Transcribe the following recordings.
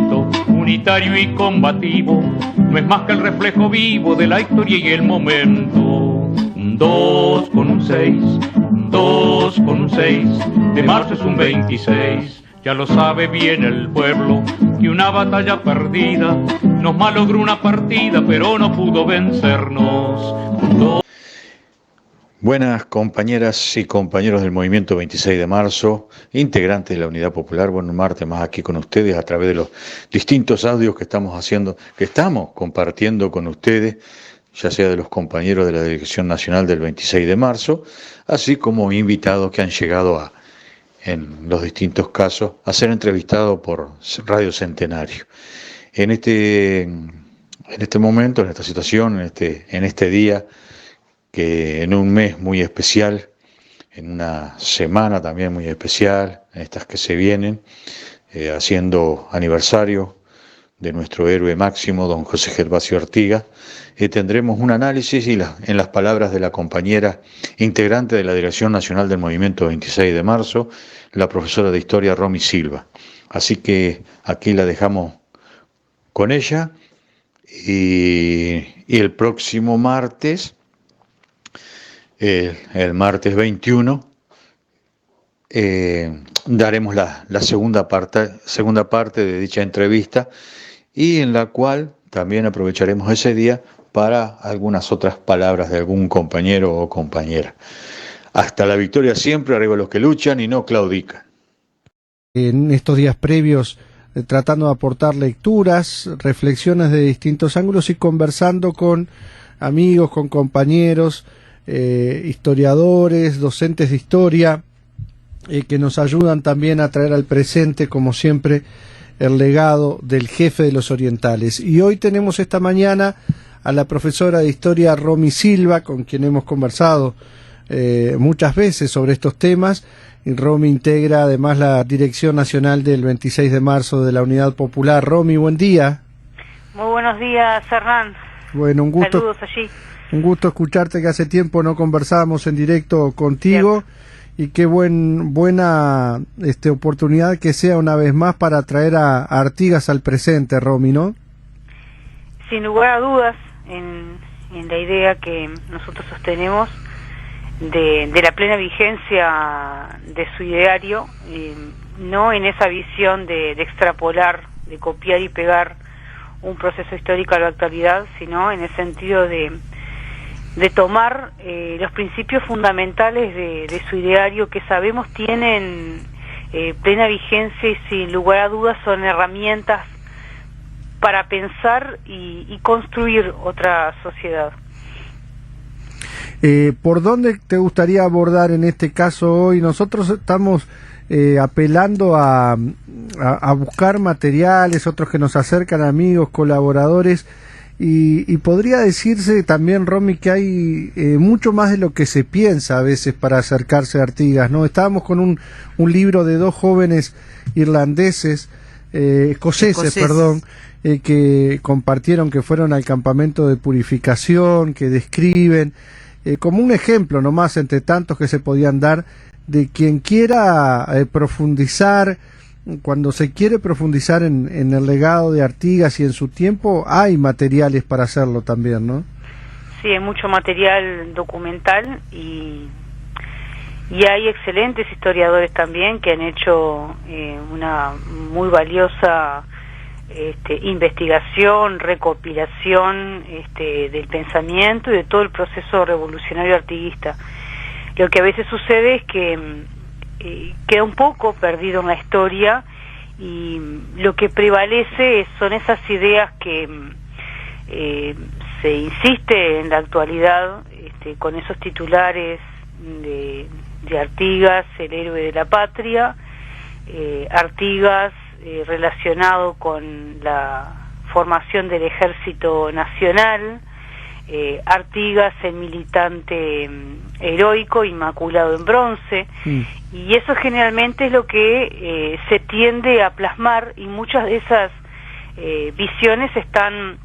movimiento unitario y combativo no es más que el reflejo vivo de la historia y el momento. Un 2 con un 6, un 2 con un 6, de marzo es un 26. Ya lo sabe bien el pueblo, que una batalla perdida nos malogró una partida, pero no pudo vencernos. Buenas compañeras y compañeros del Movimiento 26 de marzo, integrantes de la Unidad Popular, buen martes más aquí con ustedes a través de los distintos audios que estamos haciendo, que estamos compartiendo con ustedes, ya sea de los compañeros de la Dirección Nacional del 26 de marzo, así como invitados que han llegado en los distintos casos, a ser entrevistados por Radio Centenario. En este momento, en esta situación, en este día, que en un mes muy especial, en una semana también muy especial, en estas que se vienen, haciendo aniversario de nuestro héroe máximo, don José Gervasio Artigas, tendremos un análisis en las palabras de la compañera integrante de la Dirección Nacional del Movimiento 26 de marzo, la profesora de Historia Romy Silva. Así que aquí la dejamos con ella y el próximo martes, el martes 21, daremos la segunda parte de dicha entrevista y en la cual también aprovecharemos ese día para algunas otras palabras de algún compañero o compañera. Hasta la victoria siempre, arriba los que luchan y no claudican. En estos días previos, tratando de aportar lecturas, reflexiones de distintos ángulos y conversando con amigos, con compañeros, historiadores, docentes de historia, que nos ayudan también a traer al presente, como siempre, el legado del jefe de los orientales. Y hoy tenemos esta mañana a la profesora de Historia Romy Silva, con quien hemos conversado muchas veces sobre estos temas. Y Romy integra además la Dirección Nacional del 26 de marzo de la Unidad Popular. Romy, buen día. Muy buenos días, Hernán. Bueno, un gusto. Saludos allí. Un gusto escucharte, que hace tiempo no conversábamos en directo contigo. Cierto. Y qué buena oportunidad que sea una vez más para traer a Artigas al presente, Romy, ¿no? Sin lugar a dudas, en la idea que nosotros sostenemos de la plena vigencia de su ideario, no en esa visión de extrapolar, de copiar y pegar un proceso histórico a la actualidad, sino en el sentido de tomar los principios fundamentales de su ideario, que sabemos tienen plena vigencia y sin lugar a dudas son herramientas para pensar y construir otra sociedad. ¿Por dónde te gustaría abordar en este caso hoy? Nosotros estamos apelando a buscar materiales, otros que nos acercan, amigos, colaboradores, y podría decirse también, Romy, que hay mucho más de lo que se piensa a veces para acercarse a Artigas, ¿no? Estábamos con un libro de dos jóvenes irlandeses, escoceses, que compartieron que fueron al campamento de purificación, que describen como un ejemplo nomás entre tantos que se podían dar de quien quiera profundizar. Cuando se quiere profundizar en el legado de Artigas y en su tiempo, hay materiales para hacerlo también, ¿no? Sí, hay mucho material documental y hay excelentes historiadores también que han hecho una muy valiosa investigación, recopilación del pensamiento y de todo el proceso revolucionario artiguista. Lo que a veces sucede es que queda un poco perdido en la historia y lo que prevalece son esas ideas que se insiste en la actualidad con esos titulares de Artigas, el héroe de la patria, Artigas relacionado con la formación del Ejército Nacional, Artigas el militante heroico, inmaculado en bronce, y eso generalmente es lo que se tiende a plasmar, y muchas de esas visiones están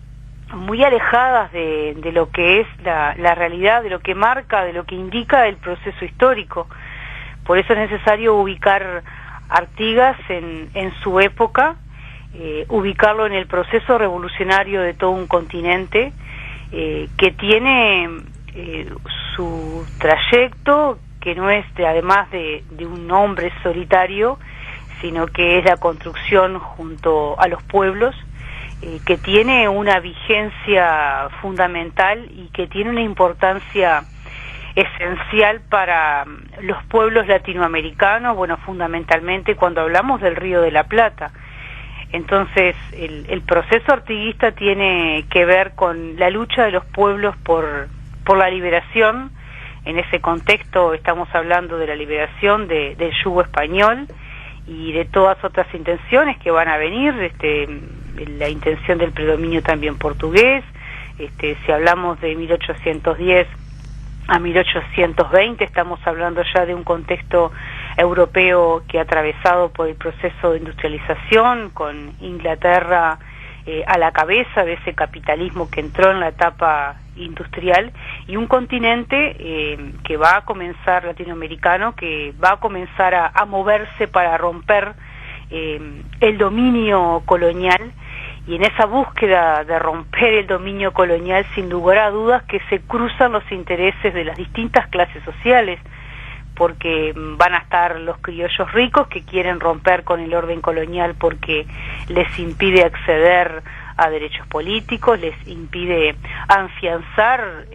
muy alejadas de lo que es la realidad, de lo que marca, de lo que indica el proceso histórico. Por eso es necesario ubicar Artigas en su época ubicarlo en el proceso revolucionario de todo un continente que tiene su trayecto, que no es además de un hombre solitario, sino que es la construcción junto a los pueblos, que tiene una vigencia fundamental y que tiene una importancia esencial para los pueblos latinoamericanos, bueno, fundamentalmente cuando hablamos del Río de la Plata. Entonces, el proceso artiguista tiene que ver con la lucha de los pueblos por la liberación. En ese contexto estamos hablando de la liberación del yugo español y de todas otras intenciones que van a venir, la intención del predominio también portugués. Si hablamos de 1810 a 1820, estamos hablando ya de un contexto europeo que ha atravesado por el proceso de industrialización, con Inglaterra a la cabeza de ese capitalismo que entró en la etapa industrial, y un continente que va a comenzar, latinoamericano, que va a comenzar a moverse para romper el dominio colonial. Y en esa búsqueda de romper el dominio colonial, sin lugar a dudas que se cruzan los intereses de las distintas clases sociales, porque van a estar los criollos ricos que quieren romper con el orden colonial porque les impide acceder a derechos políticos, les impide afianzar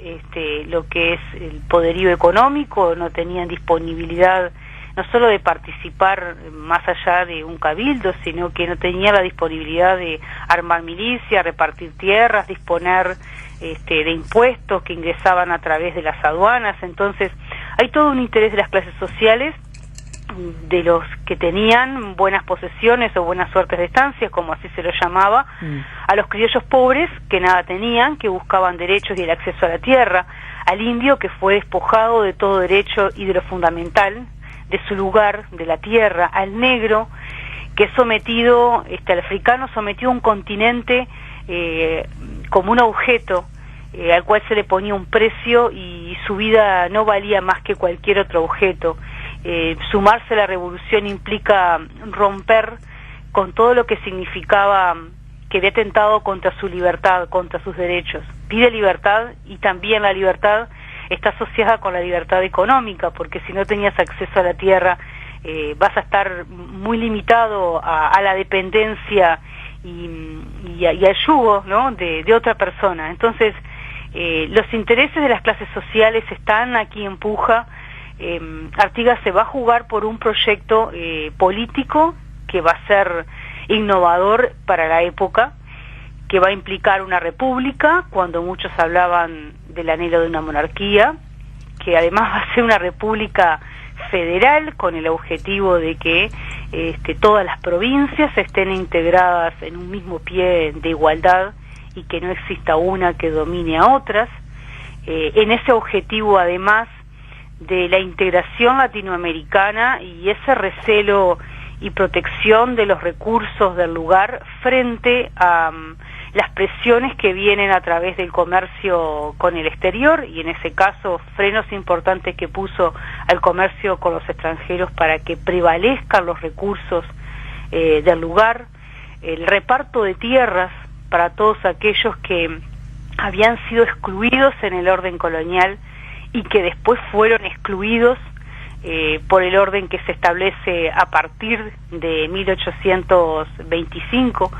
lo que es el poderío económico, no tenían disponibilidad no solo de participar más allá de un cabildo, sino que no tenía la disponibilidad de armar milicia, repartir tierras, disponer de impuestos que ingresaban a través de las aduanas. Entonces hay todo un interés de las clases sociales, de los que tenían buenas posesiones o buenas suertes de estancias, como así se lo llamaba, a los criollos pobres que nada tenían, que buscaban derechos y el acceso a la tierra, al indio que fue despojado de todo derecho y de lo fundamental, de su lugar, de la tierra, al negro que es sometido, al africano sometido a un continente como un objeto al cual se le ponía un precio y su vida no valía más que cualquier otro objeto. Sumarse a la revolución implica romper con todo lo que significaba que había atentado contra su libertad, contra sus derechos. Pide libertad, y también la libertad está asociada con la libertad económica, porque si no tenías acceso a la tierra vas a estar muy limitado a la dependencia y al yugo, ¿no?, de otra persona. Entonces los intereses de las clases sociales están aquí en puja. Artigas se va a jugar por un proyecto político que va a ser innovador para la época, que va a implicar una república, cuando muchos hablaban del anhelo de una monarquía, que además va a ser una república federal con el objetivo de que todas las provincias estén integradas en un mismo pie de igualdad y que no exista una que domine a otras. En ese objetivo, además de la integración latinoamericana y ese recelo y protección de los recursos del lugar frente a las presiones que vienen a través del comercio con el exterior, y en ese caso frenos importantes que puso al comercio con los extranjeros para que prevalezcan los recursos del lugar, el reparto de tierras para todos aquellos que habían sido excluidos en el orden colonial y que después fueron excluidos por el orden que se establece a partir de 1825.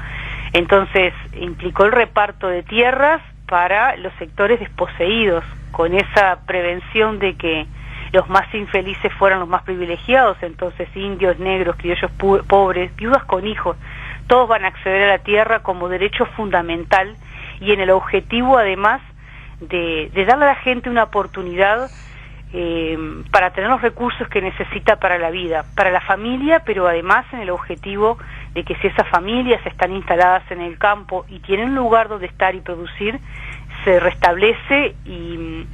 Entonces implicó el reparto de tierras para los sectores desposeídos, con esa prevención de que los más infelices fueran los más privilegiados. Entonces indios, negros, criollos pobres, viudas con hijos, todos van a acceder a la tierra como derecho fundamental, y en el objetivo además de darle a la gente una oportunidad para tener los recursos que necesita para la vida, para la familia, pero además en el objetivo de que si esas familias están instaladas en el campo y tienen un lugar donde estar y producir, se restablece y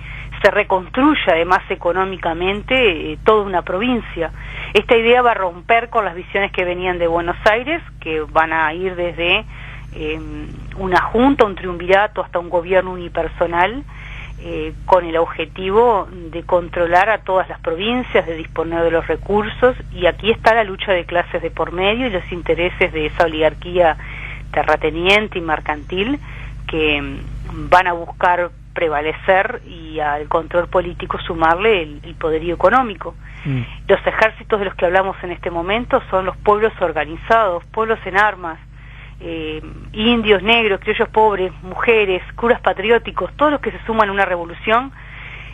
se reconstruye además económicamente toda una provincia. Esta idea va a romper con las visiones que venían de Buenos Aires, que van a ir desde una junta, un triunvirato, hasta un gobierno unipersonal, con el objetivo de controlar a todas las provincias, de disponer de los recursos, y aquí está la lucha de clases de por medio y los intereses de esa oligarquía terrateniente y mercantil que van a buscar prevalecer y al control político sumarle el poderío económico. Los ejércitos de los que hablamos en este momento son los pueblos organizados, pueblos en armas, indios, negros, criollos pobres, mujeres, curas patrióticos, todos los que se suman a una revolución,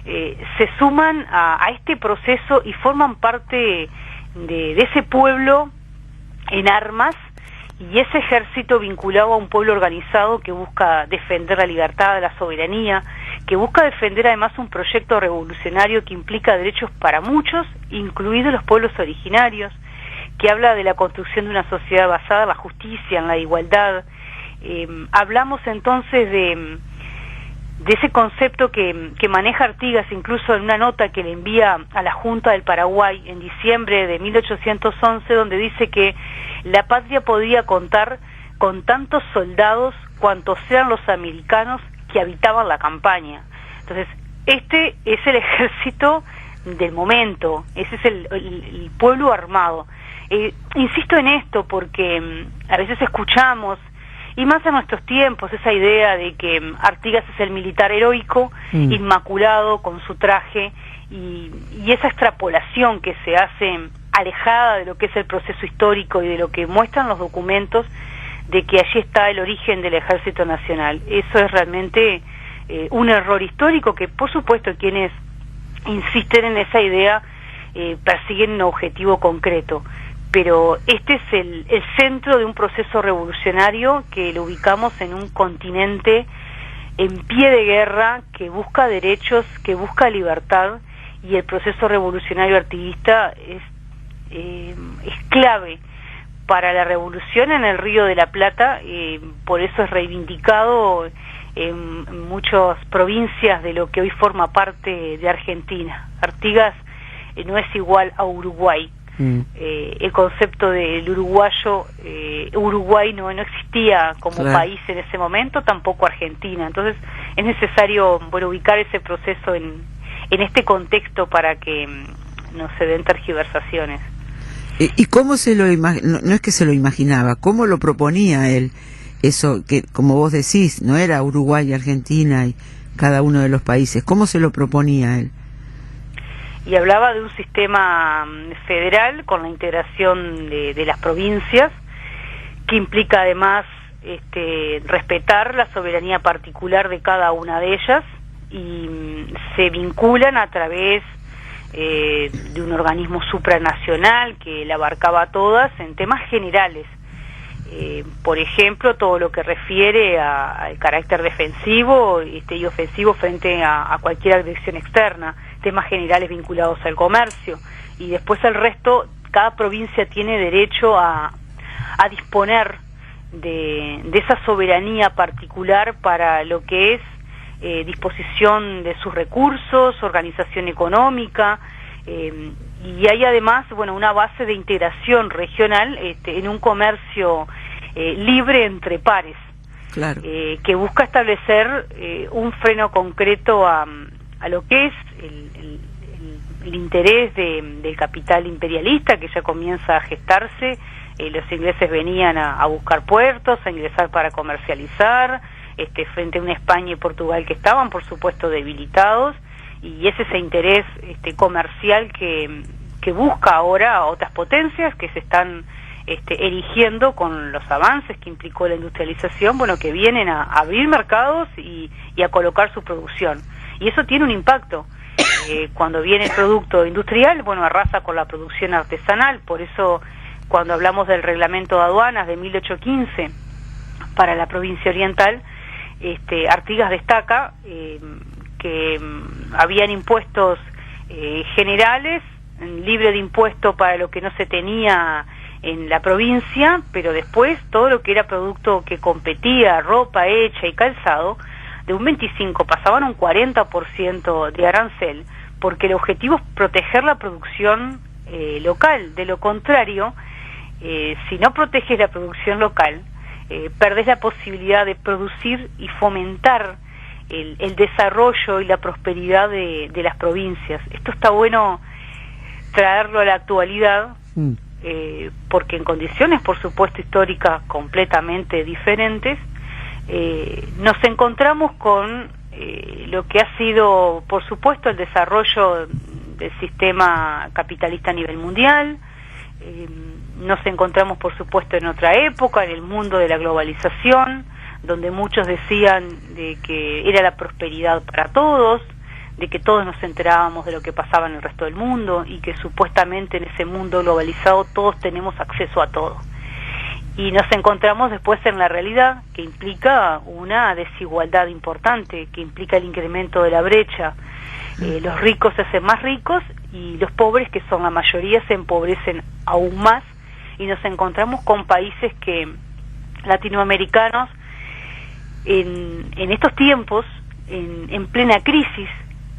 se suman a este proceso y forman parte de ese pueblo en armas, y ese ejército vinculado a un pueblo organizado que busca defender la libertad, la soberanía, que busca defender además un proyecto revolucionario que implica derechos para muchos, incluidos los pueblos originarios, que habla de la construcción de una sociedad basada en la justicia, en la igualdad. Hablamos entonces de ese concepto que maneja Artigas, incluso en una nota que le envía a la Junta del Paraguay en diciembre de 1811, donde dice que la patria podía contar con tantos soldados cuantos eran los americanos que habitaban la campaña. Entonces, este es el ejército del momento, ese es el pueblo armado. Insisto en esto porque a veces escuchamos, y más en nuestros tiempos, esa idea de que Artigas es el militar heroico, inmaculado, con su traje, y esa extrapolación que se hace alejada de lo que es el proceso histórico y de lo que muestran los documentos, de que allí está el origen del Ejército Nacional. Eso es realmente un error histórico que, por supuesto, quienes insisten en esa idea persiguen un objetivo concreto. Pero este es el centro de un proceso revolucionario que lo ubicamos en un continente en pie de guerra, que busca derechos, que busca libertad, y el proceso revolucionario artiguista es clave para la revolución en el Río de la Plata. Por eso es reivindicado en muchas provincias de lo que hoy forma parte de Argentina. Artigas no es igual a Uruguay. El concepto del uruguayo, Uruguay no existía como país en ese momento, tampoco Argentina. Entonces es necesario ubicar ese proceso en este contexto para que no se den tergiversaciones. ¿Y cómo se lo imaginaba? No es que se lo imaginaba, ¿cómo lo proponía él? Eso que, como vos decís, no era Uruguay y Argentina y cada uno de los países. ¿Cómo se lo proponía él? Y hablaba de un sistema federal con la integración de las provincias, que implica además respetar la soberanía particular de cada una de ellas, y se vinculan a través de un organismo supranacional que la abarcaba a todas en temas generales. Por ejemplo, todo lo que refiere al carácter defensivo y ofensivo frente a cualquier agresión externa, temas generales vinculados al comercio, y después el resto, cada provincia tiene derecho a disponer de esa soberanía particular para lo que es disposición de sus recursos, organización económica, y hay además una base de integración regional en un comercio libre entre pares, claro, que busca establecer un freno concreto a lo que es el interés del capital imperialista, que ya comienza a gestarse. Los ingleses venían a buscar puertos, a ingresar para comercializar, frente a una España y Portugal que estaban, por supuesto, debilitados, y es ese interés comercial que busca ahora a otras potencias que se están erigiendo con los avances que implicó la industrialización, que vienen a abrir mercados y a colocar su producción. Y eso tiene un impacto. Cuando viene el producto industrial, arrasa con la producción artesanal. Por eso, cuando hablamos del reglamento de aduanas de 1815 para la provincia oriental, Artigas destaca que habían impuestos generales, libre de impuesto para lo que no se tenía en la provincia, pero después todo lo que era producto que competía, ropa hecha y calzado, de un 25 pasaban a un 40% de arancel, porque el objetivo es proteger la producción local. De lo contrario, si no proteges la producción local, perdés la posibilidad de producir y fomentar el desarrollo y la prosperidad de las provincias. Esto está bueno traerlo a la actualidad, porque en condiciones, por supuesto, históricas completamente diferentes, nos encontramos con lo que ha sido, por supuesto, el desarrollo del sistema capitalista a nivel mundial. Nos encontramos, por supuesto, en otra época, en el mundo de la globalización, donde muchos decían de que era la prosperidad para todos, de que todos nos enterábamos de lo que pasaba en el resto del mundo y que supuestamente en ese mundo globalizado todos tenemos acceso a todo. Y nos encontramos después en la realidad, que implica una desigualdad importante, que implica el incremento de la brecha. Los ricos se hacen más ricos y los pobres, que son la mayoría, se empobrecen aún más, y nos encontramos con países latinoamericanos en estos tiempos, en plena crisis,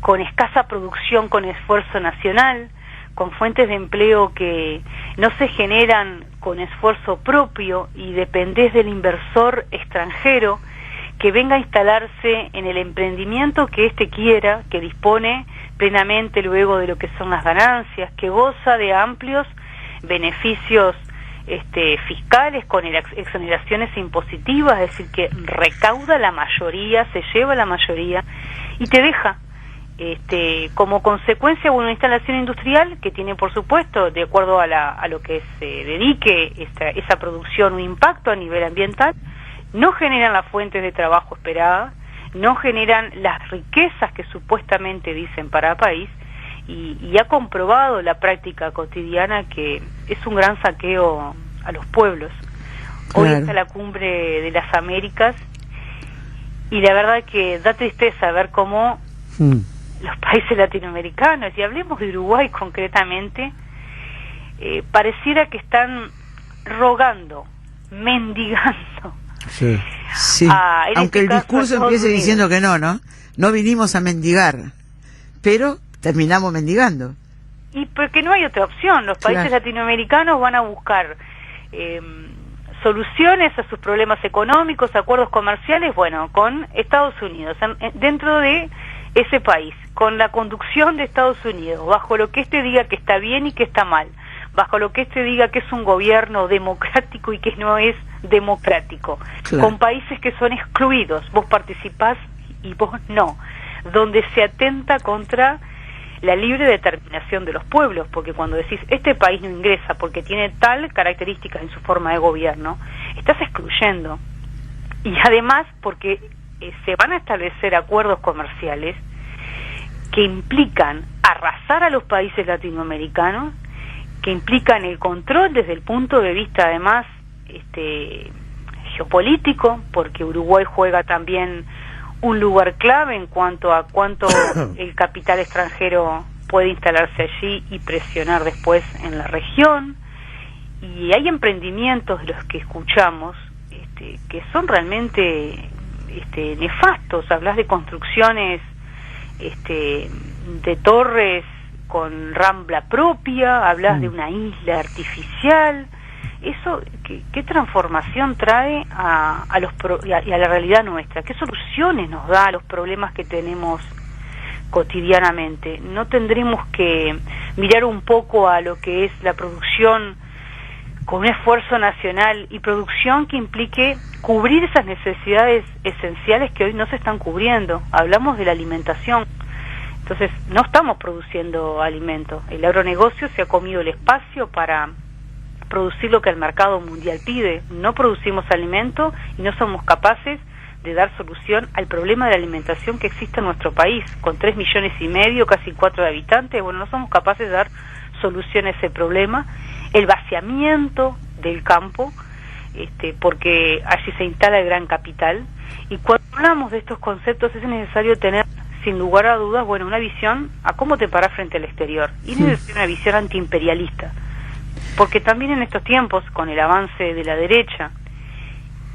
con escasa producción, con esfuerzo nacional, con fuentes de empleo que no se generan con esfuerzo propio, y dependés del inversor extranjero que venga a instalarse en el emprendimiento que éste quiera, que dispone plenamente luego de lo que son las ganancias, que goza de amplios beneficios fiscales con exoneraciones impositivas, es decir, que recauda la mayoría, se lleva la mayoría y te deja como consecuencia una instalación industrial que tiene, por supuesto, de acuerdo a lo que se dedique esa producción, un impacto a nivel ambiental. No generan las fuentes de trabajo esperadas, no generan las riquezas que supuestamente dicen para el país, y ha comprobado la práctica cotidiana que es un gran saqueo a los pueblos. Hoy está la cumbre de las Américas y la verdad que da tristeza ver cómo los países latinoamericanos, y hablemos de Uruguay concretamente, pareciera que están rogando, mendigando. Sí. Aunque el discurso empiece diciendo que no vinimos a mendigar, pero terminamos mendigando. Y porque no hay otra opción, los países latinoamericanos van a buscar soluciones a sus problemas económicos, acuerdos comerciales, con Estados Unidos, dentro de ese país, con la conducción de Estados Unidos, bajo lo que éste diga que está bien y que está mal, bajo lo que éste diga que es un gobierno democrático y que no es democrático, con países que son excluidos, vos participás y vos no, donde se atenta contra la libre determinación de los pueblos, porque cuando decís este país no ingresa porque tiene tal características en su forma de gobierno, estás excluyendo. Y además porque se van a establecer acuerdos comerciales que implican arrasar a los países latinoamericanos, que implican el control desde el punto de vista además geopolítico, porque Uruguay juega también un lugar clave en cuanto a cuánto el capital extranjero puede instalarse allí y presionar después en la región. Y hay emprendimientos de los que escuchamos que son realmente nefastos. Hablas de construcciones de torres con rambla propia, hablas de una isla artificial. Eso, ¿qué transformación trae a la realidad nuestra? ¿Qué soluciones nos da a los problemas que tenemos cotidianamente? ¿No tendremos que mirar un poco a lo que es la producción con un esfuerzo nacional y producción que implique cubrir esas necesidades esenciales que hoy no se están cubriendo? Hablamos de la alimentación. Entonces, no estamos produciendo alimentos. El agronegocio se ha comido el espacio para producir lo que el mercado mundial pide. No producimos alimento y no somos capaces de dar solución al problema de la alimentación que existe en nuestro país, con 3,5 millones, casi 4 de habitantes. No somos capaces de dar solución a ese problema. El vaciamiento del campo, porque allí se instala el gran capital. Y cuando hablamos de estos conceptos es necesario tener, sin lugar a dudas, una visión a cómo te parás frente al exterior. Y es necesaria una visión antiimperialista. Porque también en estos tiempos, con el avance de la derecha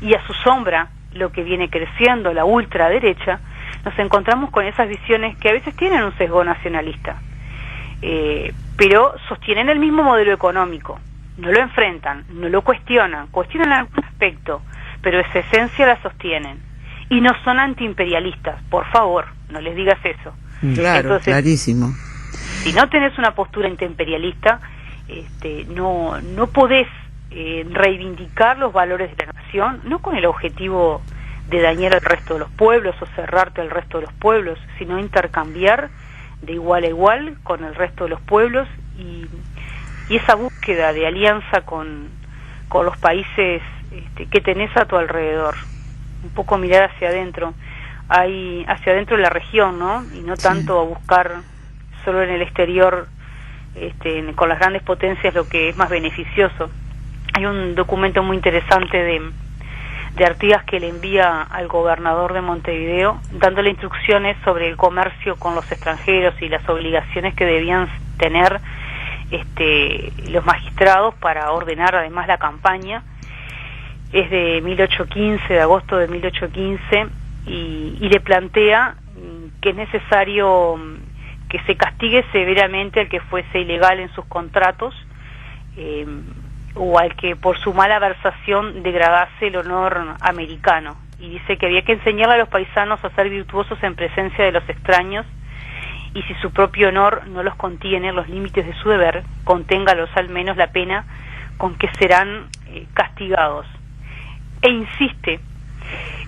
y a su sombra lo que viene creciendo, la ultraderecha, nos encontramos con esas visiones que a veces tienen un sesgo nacionalista, pero sostienen el mismo modelo económico, no lo enfrentan, no lo cuestionan algún aspecto, pero esa esencia la sostienen. Y no son antiimperialistas, por favor, no les digas eso. Claro, entonces, clarísimo. Si no tenés una postura antiimperialista, no podés reivindicar los valores de la nación, no con el objetivo de dañar al resto de los pueblos o cerrarte al resto de los pueblos, sino intercambiar de igual a igual con el resto de los pueblos, y esa búsqueda de alianza con los países que tenés a tu alrededor, un poco mirar hacia adentro, hacia adentro de la región, ¿no? Y no tanto a buscar solo en el exterior, con las grandes potencias, lo que es más beneficioso. Hay un documento muy interesante de Artigas que le envía al gobernador de Montevideo, dándole instrucciones sobre el comercio con los extranjeros y las obligaciones que debían tener los magistrados para ordenar además la campaña. Es de 1815, de agosto de 1815, y le plantea que es necesario que se castigue severamente al que fuese ilegal en sus contratos, o al que por su mala versación degradase el honor americano. Y dice que había que enseñarle a los paisanos a ser virtuosos en presencia de los extraños, y si su propio honor no los contiene los límites de su deber, conténgalos al menos la pena con que serán castigados. E insiste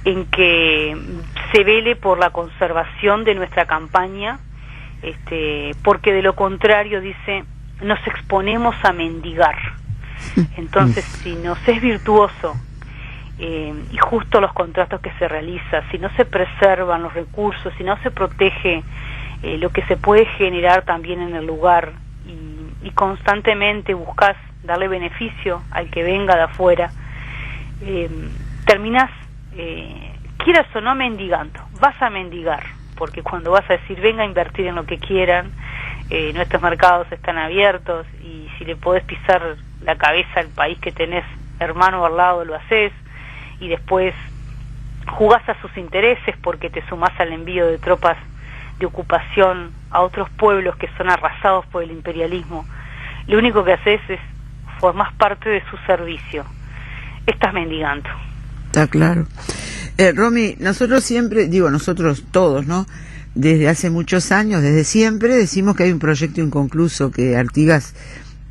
en que se vele por la conservación de nuestra campaña, porque de lo contrario, dice, nos exponemos a mendigar. Entonces, si no se es virtuoso y justo los contratos que se realizan, si no se preservan los recursos, si no se protege lo que se puede generar también en el lugar, y constantemente buscas darle beneficio al que venga de afuera, terminás, quieras o no, mendigando. Vas a mendigar, porque cuando vas a decir venga a invertir en lo que quieran, nuestros mercados están abiertos, y si le podés pisar la cabeza al país que tenés hermano al lado, lo haces, y después jugás a sus intereses porque te sumás al envío de tropas de ocupación a otros pueblos que son arrasados por el imperialismo. Lo único que haces es formás parte de su servicio. Estás mendigando. Está claro. Romy, nosotros siempre, nosotros todos, ¿no? Desde hace muchos años, desde siempre, decimos que hay un proyecto inconcluso, que Artigas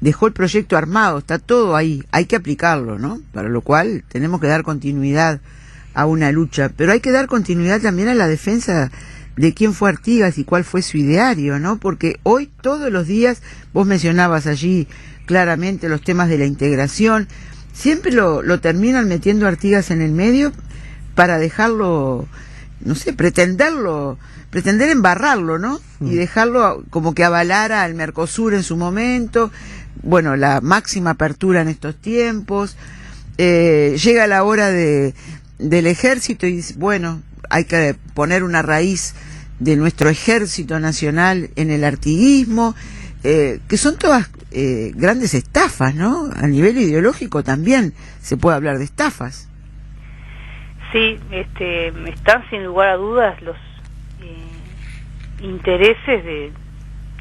dejó el proyecto armado, está todo ahí, hay que aplicarlo, ¿no? Para lo cual tenemos que dar continuidad a una lucha, pero hay que dar continuidad también a la defensa de quién fue Artigas y cuál fue su ideario, ¿no? Porque hoy, todos los días, vos mencionabas allí claramente los temas de la integración, siempre lo terminan metiendo Artigas en el medio para dejarlo, no sé, pretender embarrarlo, ¿no? Y dejarlo como que avalara al Mercosur en su momento, bueno, la máxima apertura en estos tiempos, llega la hora del ejército y dice, bueno, hay que poner una raíz de nuestro ejército nacional en el artiguismo, que son todas grandes estafas, ¿no? A nivel ideológico también se puede hablar de estafas. Sí, están sin lugar a dudas los intereses de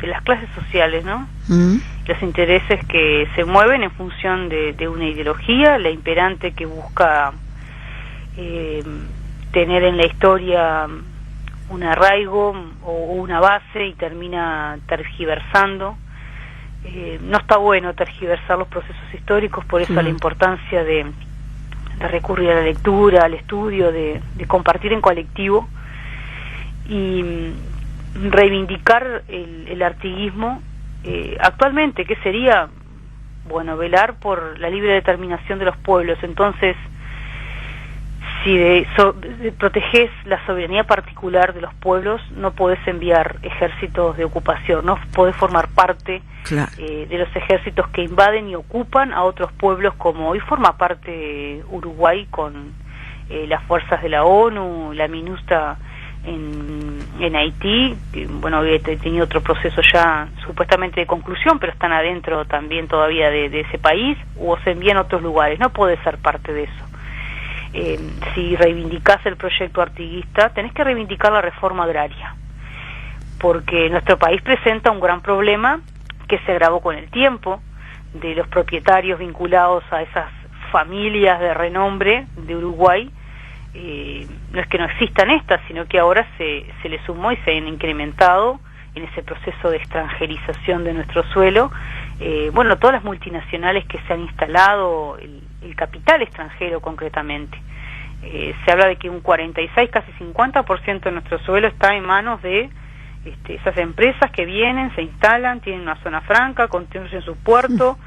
las clases sociales, ¿no? Los intereses que se mueven en función de una ideología, la imperante, que busca tener en la historia un arraigo o una base, y termina tergiversando. No está bueno tergiversar los procesos históricos, por eso la importancia de recurrir a la lectura, al estudio, de compartir en colectivo y reivindicar el artiguismo actualmente, que sería, bueno, velar por la libre determinación de los pueblos. Entonces, si protegés la soberanía particular de los pueblos, no podés enviar ejércitos de ocupación, no podés formar parte de los ejércitos que invaden y ocupan a otros pueblos, como hoy forma parte Uruguay con las fuerzas de la ONU, la MINUSTA en Haití, que, bueno, había tenido otro proceso ya supuestamente de conclusión, pero están adentro también todavía de ese país, o se envían a otros lugares. No podés ser parte de eso. Si reivindicás el proyecto artiguista, tenés que reivindicar la reforma agraria, porque nuestro país presenta un gran problema que se agravó con el tiempo, de los propietarios vinculados a esas familias de renombre de Uruguay. No es que no existan estas, sino que ahora se le sumó y se han incrementado en ese proceso de extranjerización de nuestro suelo bueno, todas las multinacionales que se han instalado, el capital extranjero concretamente. Se habla de que un 46, casi 50% de nuestro suelo está en manos de esas empresas que vienen, se instalan, tienen una zona franca, construyen su puerto,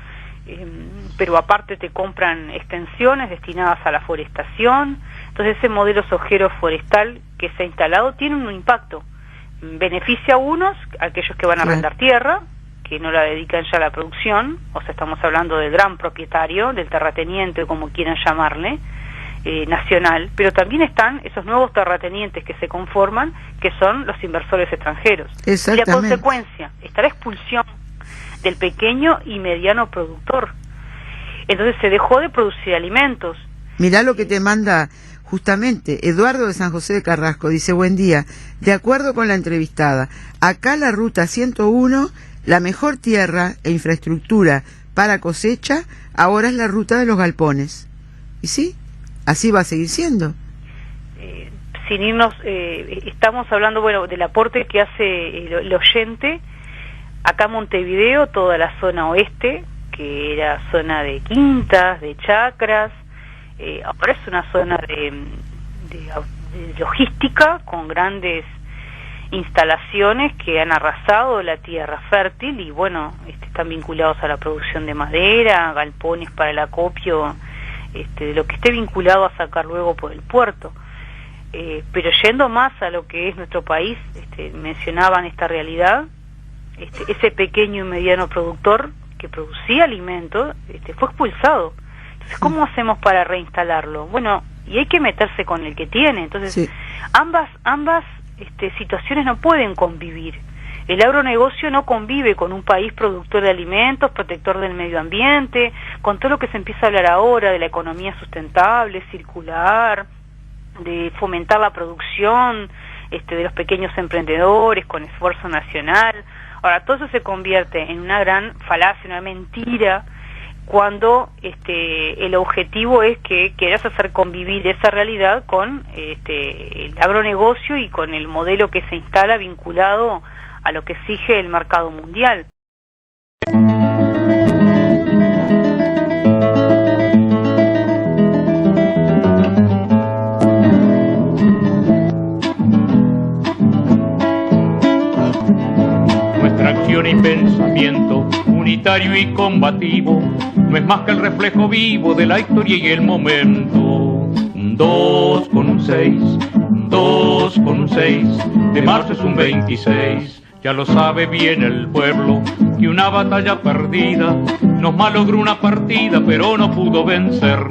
pero aparte te compran extensiones destinadas a la forestación. Entonces ese modelo sojero forestal que se ha instalado tiene un impacto. Beneficia a unos, aquellos que van a arrendar tierra, que no la dedican ya a la producción, o sea, estamos hablando del gran propietario, del terrateniente, como quieran llamarle, nacional, pero también están esos nuevos terratenientes que se conforman, que son los inversores extranjeros. Y la consecuencia está la expulsión del pequeño y mediano productor. Entonces se dejó de producir alimentos. Mirá lo que te manda justamente Eduardo de San José de Carrasco, dice: buen día, de acuerdo con la entrevistada, acá la ruta 101, la mejor tierra e infraestructura para cosecha, ahora es la ruta de los galpones. ¿Y sí? Así va a seguir siendo. Sin irnos, estamos hablando, bueno, del aporte que hace el oyente. Acá Montevideo, toda la zona oeste, que era zona de quintas, de chacras, ahora es una zona de logística con grandes instalaciones que han arrasado la tierra fértil y bueno, están vinculados a la producción de madera, galpones para el acopio, de lo que esté vinculado a sacar luego por el puerto. Pero yendo más a lo que es nuestro país, mencionaban esta realidad, ese pequeño y mediano productor que producía alimentos fue expulsado. Entonces, ¿cómo hacemos para reinstalarlo? Bueno, y hay que meterse con el que tiene. Entonces, sí, ambas situaciones no pueden convivir. El agronegocio no convive con un país productor de alimentos, protector del medio ambiente, con todo lo que se empieza a hablar ahora de la economía sustentable, circular, de fomentar la producción de los pequeños emprendedores con esfuerzo nacional. Ahora, todo eso se convierte en una gran falacia, una mentira, cuando el objetivo es que quieras hacer convivir esa realidad con el agronegocio y con el modelo que se instala vinculado a lo que exige el mercado mundial. Nuestra acción y pensamiento unitario y combativo no es más que el reflejo vivo de la historia y el momento. Un 2 con un 6, un 2 con un 6, de marzo es un 26. Ya lo sabe bien el pueblo, que una batalla perdida nos malogró una partida, pero no pudo vencer.